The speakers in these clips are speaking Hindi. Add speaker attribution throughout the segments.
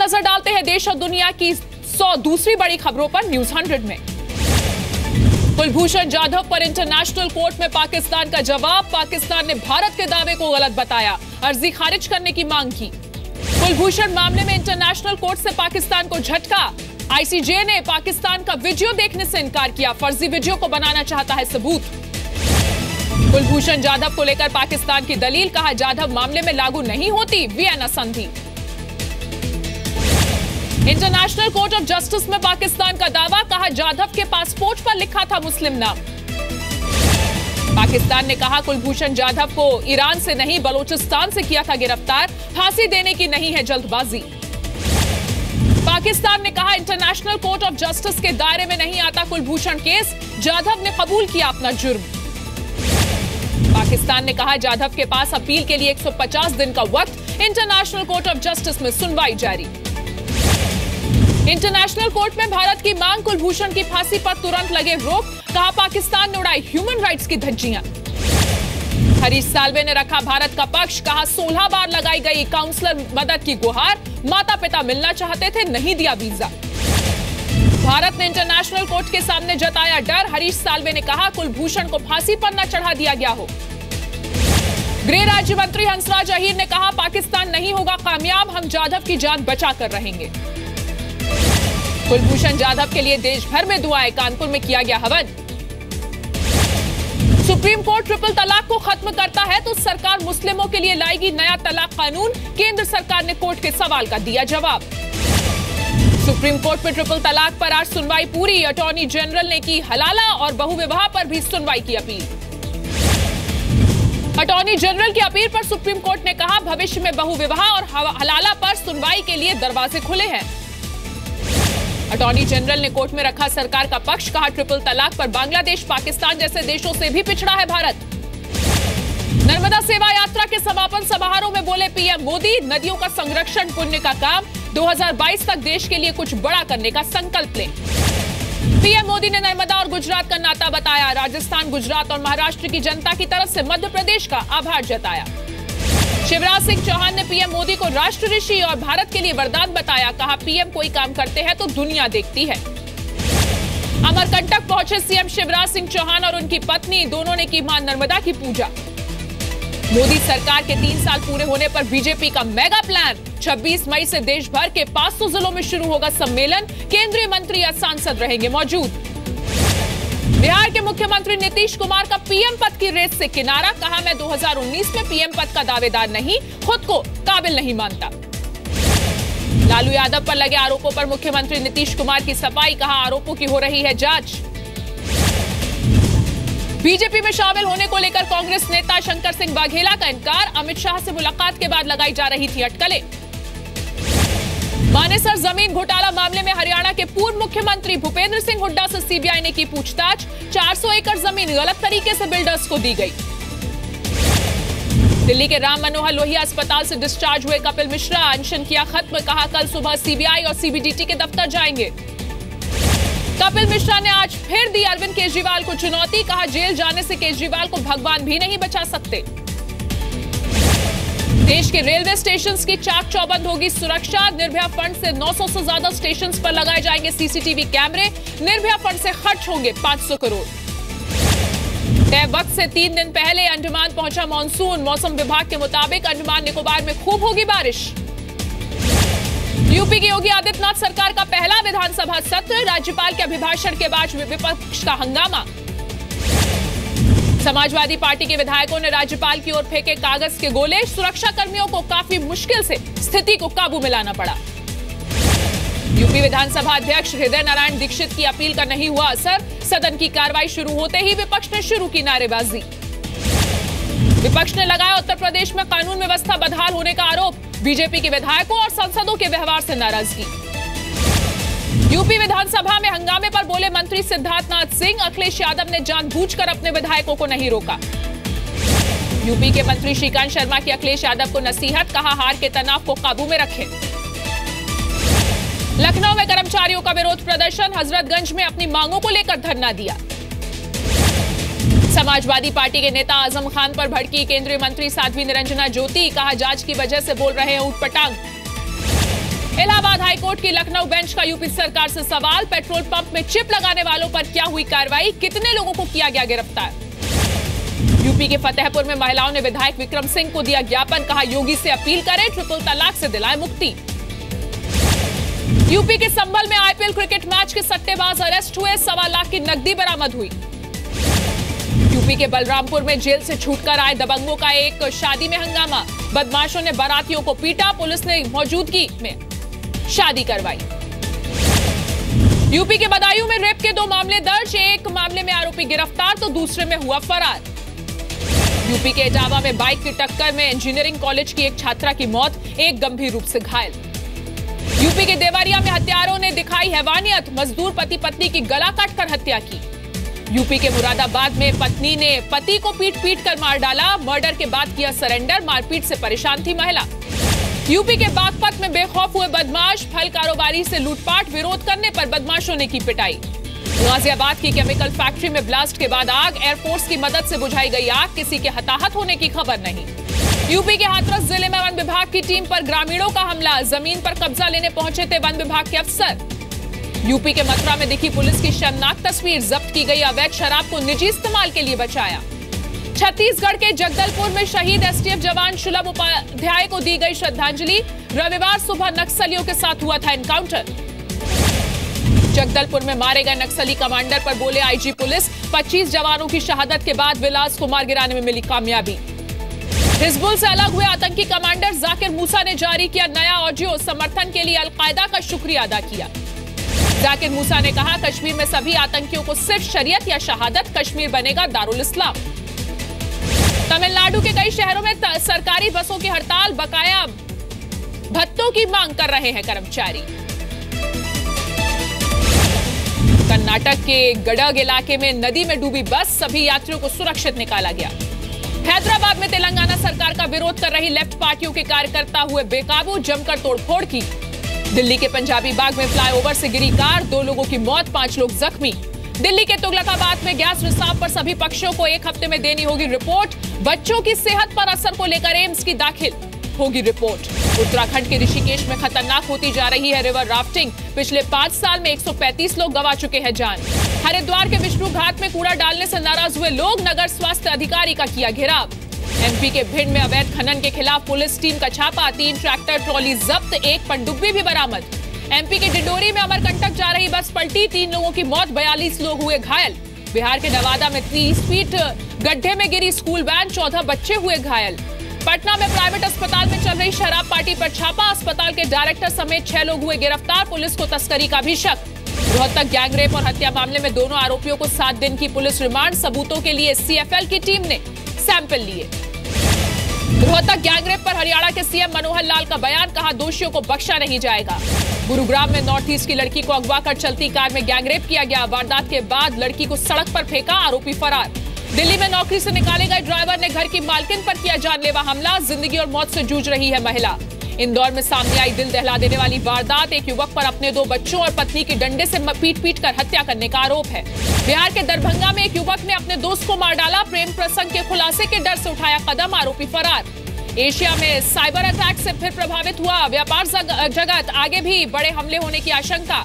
Speaker 1: नजर डालते हैं देश और दुनिया की 100 दूसरी बड़ी खबरों पर न्यूज 100 में। कुलभूषण जाधव पर इंटरनेशनल कोर्ट में पाकिस्तान का जवाब। पाकिस्तान ने भारत के दावे को गलत बताया, अर्जी खारिज करने की मांग की। कुलभूषण मामले में इंटरनेशनल कोर्ट से पाकिस्तान को झटका। आईसीजे ने पाकिस्तान का वीडियो देखने से इनकार किया, फर्जी वीडियो को बनाना चाहता है सबूत। कुलभूषण जाधव को लेकर पाकिस्तान की दलील, कहा जाधव मामले में लागू नहीं होती वियना संधि। इंटरनेशनल कोर्ट ऑफ जस्टिस में पाकिस्तान का दावा, कहा जाधव के पासपोर्ट पर लिखा था मुस्लिम नाम। पाकिस्तान ने कहा कुलभूषण जाधव को ईरान से नहीं बलूचिस्तान से किया था गिरफ्तार, फांसी देने की नहीं है जल्दबाजी। पाकिस्तान ने कहा इंटरनेशनल कोर्ट ऑफ जस्टिस के दायरे में नहीं आता कुलभूषण केस, जाधव ने कबूल किया अपना जुर्म। पाकिस्तान ने कहा जाधव के पास अपील के लिए 150 दिन का वक्त, इंटरनेशनल कोर्ट ऑफ जस्टिस में सुनवाई जारी। इंटरनेशनल कोर्ट में भारत की मांग, कुलभूषण की फांसी पर तुरंत लगे रोक, कहा पाकिस्तान ने उड़ाई ह्यूमन राइट्स की धज्जियां। हरीश साल्वे ने रखा भारत का पक्ष, कहा 16 बार लगाई गई काउंसलर मदद की गुहार, माता पिता मिलना चाहते थे, नहीं दिया वीजा। भारत ने इंटरनेशनल कोर्ट के सामने जताया डर, हरीश साल्वे ने कहा कुलभूषण को फांसी पर न चढ़ा दिया गया हो। गृह राज्य मंत्री हंसराज अहीर ने कहा पाकिस्तान नहीं होगा कामयाब, हम जाधव की जान बचा कर रहेंगे। कुलभूषण जाधव के लिए देश भर में दुआएं, कानपुर में किया गया हवन। सुप्रीम कोर्ट ट्रिपल तलाक को खत्म करता है तो सरकार मुस्लिमों के लिए लाएगी नया तलाक कानून, केंद्र सरकार ने कोर्ट के सवाल का दिया जवाब। सुप्रीम कोर्ट में ट्रिपल तलाक पर आज सुनवाई पूरी, अटॉर्नी जनरल ने की हलाला और बहुविवाह पर भी सुनवाई की अपील। अटॉर्नी जनरल की अपील पर सुप्रीम कोर्ट ने कहा भविष्य में बहुविवाह और हलाला पर सुनवाई के लिए दरवाजे खुले हैं। अटॉर्नी जनरल ने कोर्ट में रखा सरकार का पक्ष, कहा ट्रिपल तलाक पर बांग्लादेश पाकिस्तान जैसे देशों से भी पिछड़ा है भारत। नर्मदा सेवा यात्रा के समापन समारोह में बोले पीएम मोदी, नदियों का संरक्षण पुण्य का काम, 2022 तक देश के लिए कुछ बड़ा करने का संकल्प लें। पीएम मोदी ने नर्मदा और गुजरात का नाता बताया, राजस्थान, गुजरात और महाराष्ट्र की जनता की तरफ से मध्य प्रदेश का आभार जताया। शिवराज सिंह चौहान ने पीएम मोदी को राष्ट्र ऋषि और भारत के लिए वरदान बताया, कहा पीएम कोई काम करते हैं तो दुनिया देखती है। अमरकंटक पहुंचे सीएम शिवराज सिंह चौहान और उनकी पत्नी, दोनों ने की मां नर्मदा की पूजा। मोदी सरकार के 3 साल पूरे होने पर बीजेपी का मेगा प्लान, 26 मई से देश भर के 500 जिलों में शुरू होगा सम्मेलन, केंद्रीय मंत्री या सांसद रहेंगे मौजूद। बिहार के मुख्यमंत्री नीतीश कुमार का पीएम पद की रेस से किनारा, कहा मैं 2019 में पीएम पद का दावेदार नहीं, खुद को काबिल नहीं मानता। लालू यादव पर लगे आरोपों पर मुख्यमंत्री नीतीश कुमार की सफाई, कहा आरोपों की हो रही है जांच। बीजेपी में शामिल होने को लेकर कांग्रेस नेता शंकर सिंह वाघेला का इनकार, अमित शाह से मुलाकात के बाद लगाई जा रही थी अटकलें। मानेसर जमीन घोटाला मामले में हरियाणा के पूर्व मुख्यमंत्री भूपेंद्र सिंह हुड्डा से सीबीआई ने की पूछताछ, 400 एकड़ जमीन गलत तरीके से बिल्डर्स को दी गई। दिल्ली के राम मनोहर लोहिया अस्पताल से डिस्चार्ज हुए कपिल मिश्रा, अनशन किया खत्म, कहा कल सुबह सीबीआई और सीबीडीटी के दफ्तर जाएंगे। कपिल मिश्रा ने आज फिर दी अरविंद केजरीवाल को चुनौती, कहा जेल जाने से केजरीवाल को भगवान भी नहीं बचा सकते। देश के रेलवे स्टेशन की चाक चौबंद होगी सुरक्षा, निर्भया फंड से 900 से ज्यादा स्टेशन पर लगाए जाएंगे सीसीटीवी कैमरे, निर्भया फंड से खर्च होंगे 500 करोड़। तय वक्त से 3 दिन पहले अंडमान पहुंचा मानसून, मौसम विभाग के मुताबिक अंडमान निकोबार में खूब होगी बारिश। यूपी की योगी आदित्यनाथ सरकार का पहला विधानसभा सत्र, राज्यपाल के अभिभाषण के बाद विपक्ष का हंगामा। समाजवादी पार्टी के विधायकों ने राज्यपाल की ओर फेंके कागज के गोले, सुरक्षा कर्मियों को काफी मुश्किल से स्थिति को काबू में लाना पड़ा। यूपी विधानसभा अध्यक्ष हृदय नारायण दीक्षित की अपील का नहीं हुआ असर, सदन की कार्रवाई शुरू होते ही विपक्ष ने शुरू की नारेबाजी। विपक्ष ने लगाया उत्तर प्रदेश में कानून व्यवस्था बदहाल होने का आरोप, बीजेपी के विधायकों और सांसदों के व्यवहार से नाराजगी। यूपी विधानसभा में हंगामे पर बोले मंत्री सिद्धार्थनाथ सिंह, अखिलेश यादव ने जानबूझकर अपने विधायकों को नहीं रोका। यूपी के मंत्री श्रीकांत शर्मा की अखिलेश यादव को नसीहत, कहा हार के तनाव को काबू में रखें। लखनऊ में कर्मचारियों का विरोध प्रदर्शन, हजरतगंज में अपनी मांगों को लेकर धरना दिया। समाजवादी पार्टी के नेता आजम खान पर भड़की केंद्रीय मंत्री साध्वी निरंजना ज्योति, कहा जांच की वजह से बोल रहे हैं ऊटपटांग। इलाहाबाद हाईकोर्ट की लखनऊ बेंच का यूपी सरकार से सवाल, पेट्रोल पंप में चिप लगाने वालों पर क्या हुई कार्रवाई, कितने लोगों को किया गया गिरफ्तार। यूपी के फतेहपुर में महिलाओं ने विधायक विक्रम सिंह को दिया ज्ञापन, कहा योगी से अपील करें, ट्रिपल तलाक से दिलाए मुक्ति। यूपी के संभल में आईपीएल क्रिकेट मैच के सट्टेबाज अरेस्ट हुए, 1.25 लाख की नकदी बरामद हुई। यूपी के बलरामपुर में जेल से छूटकर आए दबंगों का एक शादी में हंगामा, बदमाशों ने बारातियों को पीटा, पुलिस ने मौजूदगी में शादी करवाई। यूपी के बदायूं में रेप के 2 मामले दर्ज, एक मामले में आरोपी गिरफ्तार तो दूसरे में हुआ फरार। यूपी के इटावा में बाइक की टक्कर में इंजीनियरिंग कॉलेज की एक छात्रा की मौत, एक गंभीर रूप से घायल। यूपी के देवरिया में हत्यारों ने दिखाई हैवानियत, मजदूर पति पत्नी की गला काटकर हत्या की। यूपी के मुरादाबाद में पत्नी ने पति को पीट कर मार डाला, मर्डर के बाद किया सरेंडर, मारपीट से परेशान थी महिला। यूपी के बागपत में बेखौफ हुए बदमाश, फल कारोबारी से लूटपाट, विरोध करने पर बदमाशों ने की पिटाई। गाजियाबाद की केमिकल फैक्ट्री में ब्लास्ट के बाद आग, एयरफोर्स की मदद से बुझाई गई आग, किसी के हताहत होने की खबर नहीं। यूपी के हाथरस जिले में वन विभाग की टीम पर ग्रामीणों का हमला, जमीन पर कब्जा लेने पहुंचे थे वन विभाग के अफसर। यूपी के मथुरा में दिखी पुलिस की शर्मनाक तस्वीर, जब्त की गई अवैध शराब को निजी इस्तेमाल के लिए बचाया। छत्तीसगढ़ के जगदलपुर में शहीद एसटीएफ जवान शुलभ उपाध्याय को दी गई श्रद्धांजलि, रविवार सुबह नक्सलियों के साथ हुआ था एनकाउंटर। जगदलपुर में मारे गए नक्सली कमांडर पर बोले आईजी पुलिस, 25 जवानों की शहादत के बाद विलास को मार गिराने में मिली कामयाबी। हिजबुल से अलग हुए आतंकी कमांडर जाकिर मूसा ने जारी किया नया ऑडियो, समर्थन के लिए अलकायदा का शुक्रिया अदा किया। जाकिर मूसा ने कहा कश्मीर में सभी आतंकियों को सिर्फ शरीयत या शहादत, कश्मीर बनेगा दारुल इस्लाम। तमिलनाडु के कई शहरों में सरकारी बसों की हड़ताल, बकाया भत्तों की मांग कर रहे हैं कर्मचारी। कर्नाटक के गडग इलाके में नदी में डूबी बस, सभी यात्रियों को सुरक्षित निकाला गया। हैदराबाद में तेलंगाना सरकार का विरोध कर रही लेफ्ट पार्टियों के कार्यकर्ता हुए बेकाबू, जमकर तोड़फोड़ की। दिल्ली के पंजाबी बाग में फ्लाईओवर से गिरी कार, 2 लोगों की मौत, 5 लोग जख्मी। दिल्ली के तुगलकाबाद में गैस रिसाव पर सभी पक्षों को 1 हफ्ते में देनी होगी रिपोर्ट। बच्चों की सेहत पर असर को लेकर एम्स की दाखिल होगी रिपोर्ट। उत्तराखंड के ऋषिकेश में खतरनाक होती जा रही है रिवर राफ्टिंग, पिछले 5 साल में 135 लोग गंवा चुके हैं जान। हरिद्वार के विष्णु घाट में कूड़ा डालने से नाराज हुए लोग, नगर स्वास्थ्य अधिकारी का किया घेराव। एमपी के भिंड में अवैध खनन के खिलाफ पुलिस टीम का छापा, 3 ट्रैक्टर ट्रॉली जब्त, 1 पनडुब्बी भी बरामद। एमपी के डिंडोरी में अमरकंटक जा रही बस पलटी, 3 लोगों की मौत, 42 लोग हुए घायल। बिहार के नवादा में 30 फीट गड्ढे में गिरी स्कूल वैन, 14 बच्चे हुए घायल। पटना में प्राइवेट अस्पताल में चल रही शराब पार्टी पर छापा, अस्पताल के डायरेक्टर समेत 6 लोग हुए गिरफ्तार, पुलिस को तस्करी का भी शक। रोहतक गैंगरेप और हत्या मामले में दोनों आरोपियों को 7 दिन की पुलिस रिमांड, सबूतों के लिए सीएफएल की टीम ने सैंपल लिए। रोहतक गैंगरेप पर हरियाणा के सीएम मनोहर लाल का बयान, कहा दोषियों को बख्शा नहीं जाएगा। गुरुग्राम में नॉर्थ ईस्ट की लड़की को अगवा कर चलती कार में गैंगरेप किया गया, वारदात के बाद लड़की को सड़क पर फेंका, आरोपी फरार। दिल्ली में नौकरी से निकाले गए ड्राइवर ने घर की मालकिन पर किया जानलेवा हमला, जिंदगी और मौत से जूझ रही है महिला। इंदौर में सामने आई दिल दहला देने वाली वारदात, एक युवक पर अपने 2 बच्चों और पत्नी की डंडे से पीट कर हत्या करने का आरोप है। बिहार के दरभंगा में एक युवक ने अपने दोस्त को मार डाला, प्रेम प्रसंग के खुलासे के डर से उठाया कदम, आरोपी फरार। एशिया में साइबर अटैक से फिर प्रभावित हुआ व्यापार जगत, आगे भी बड़े हमले होने की आशंका।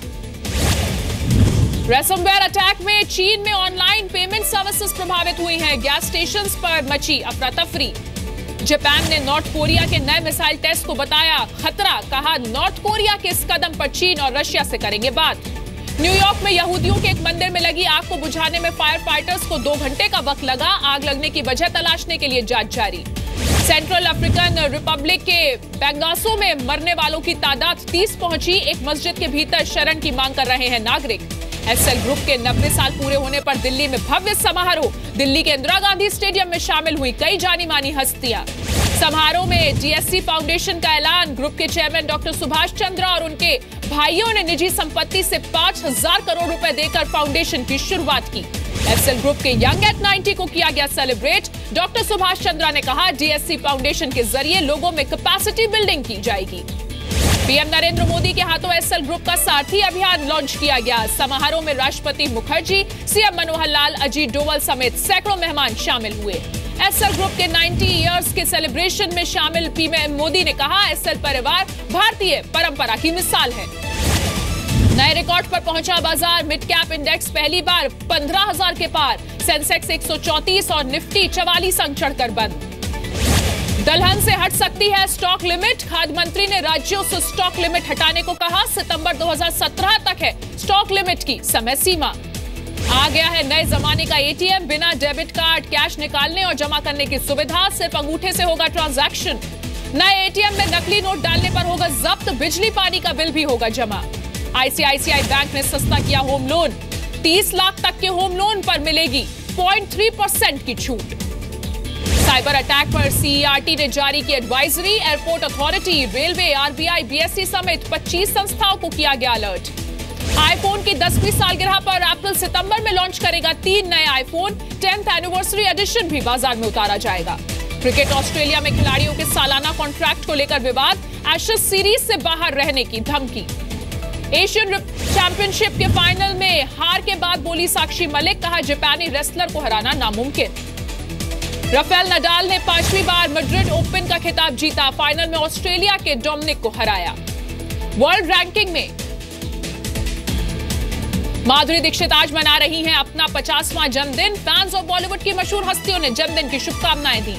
Speaker 1: रैंसमवेयर अटैक में चीन में ऑनलाइन पेमेंट सर्विसेज प्रभावित हुई हैं, गैस स्टेशंस पर मची अफरा तफरी। जापान ने नॉर्थ कोरिया के नए मिसाइल टेस्ट को बताया खतरा, कहा नॉर्थ कोरिया के इस कदम पर चीन और रशिया से करेंगे बात। न्यूयॉर्क में यहूदियों के एक मंदिर में लगी आग को बुझाने में फायर फाइटर्स को 2 घंटे का वक्त लगा, आग लगने की वजह तलाशने के लिए जांच जारी। सेंट्रल अफ्रीकन रिपब्लिक के बेंगासो में मरने वालों की तादाद 30 पहुंची, एक मस्जिद के भीतर शरण की मांग कर रहे हैं नागरिक। एसएल ग्रुप के 90 साल पूरे होने पर दिल्ली में भव्य समारोह, दिल्ली के इंदिरा गांधी स्टेडियम में शामिल हुई कई जानी मानी हस्तियां। समारोह में डीएससी फाउंडेशन का ऐलान, ग्रुप के चेयरमैन डॉक्टर सुभाष चंद्र और उनके भाइयों ने निजी संपत्ति से 5,000 करोड़ रुपए देकर फाउंडेशन की शुरुआत की। एसएल ग्रुप के यंग एट 90 को किया गया सेलिब्रेट, डॉक्टर सुभाष चंद्रा ने कहा डीएससी फाउंडेशन के जरिए लोगों में कैपेसिटी बिल्डिंग की जाएगी। पीएम नरेंद्र मोदी के हाथों एसएल ग्रुप का सारथी अभियान लॉन्च किया गया। समारोह में राष्ट्रपति मुखर्जी, सीएम मनोहर लाल, अजीत डोवल समेत सैकड़ों मेहमान शामिल हुए। एसएल ग्रुप के 90 इयर्स के सेलिब्रेशन में शामिल पीएम मोदी ने कहा, एसएल परिवार भारतीय परंपरा की मिसाल है। नए रिकॉर्ड पर पहुंचा बाजार, मिड कैप इंडेक्स पहली बार 15,000 के पार, सेंसेक्स 134 और निफ्टी 44 अंक चढ़कर बंद। दलहन से हट सकती है स्टॉक लिमिट, खाद्य मंत्री ने राज्यों से स्टॉक लिमिट हटाने को कहा। सितंबर 2017 तक है स्टॉक लिमिट की समय सीमा। आ गया है नए जमाने का एटीएम, बिना डेबिट कार्ड कैश निकालने और जमा करने की सुविधा, सिर्फ अंगूठे से होगा ट्रांजैक्शन। नए एटीएम में नकली नोट डालने पर होगा जब्त, बिजली पानी का बिल भी होगा जमा। आईसीआईसीआई बैंक ने सस्ता किया होम लोन, 30 लाख तक के होम लोन पर मिलेगी 0.3% की छूट। साइबर अटैक पर सीईआरटी ने जारी की advisory, airport authority, railway, RBI, BSE समेत 25 संस्थाओं को किया गया अलर्ट। आईफोन की 10वीं सालगिरह पर एप्पल सितंबर में लॉन्च करेगा 3 नए आईफोन, 10th एनिवर्सरी एडिशन भी बाजार में उतारा जाएगा। क्रिकेट, ऑस्ट्रेलिया में खिलाड़ियों के सालाना कॉन्ट्रैक्ट को लेकर विवाद, एशेज सीरीज से बाहर रहने की धमकी। एशियन चैंपियनशिप के फाइनल में हार के बाद बोली साक्षी मलिक, कहा जापानी रेसलर को हराना नामुमकिन। राफेल नडाल ने 5वीं बार मैड्रिड ओपन का खिताब जीता, फाइनल में ऑस्ट्रेलिया के डोमिनिक को हराया। वर्ल्ड रैंकिंग में माधुरी दीक्षित आज मना रही हैं अपना 50वां जन्मदिन, फैंस और बॉलीवुड की मशहूर हस्तियों ने जन्मदिन की शुभकामनाएं दी।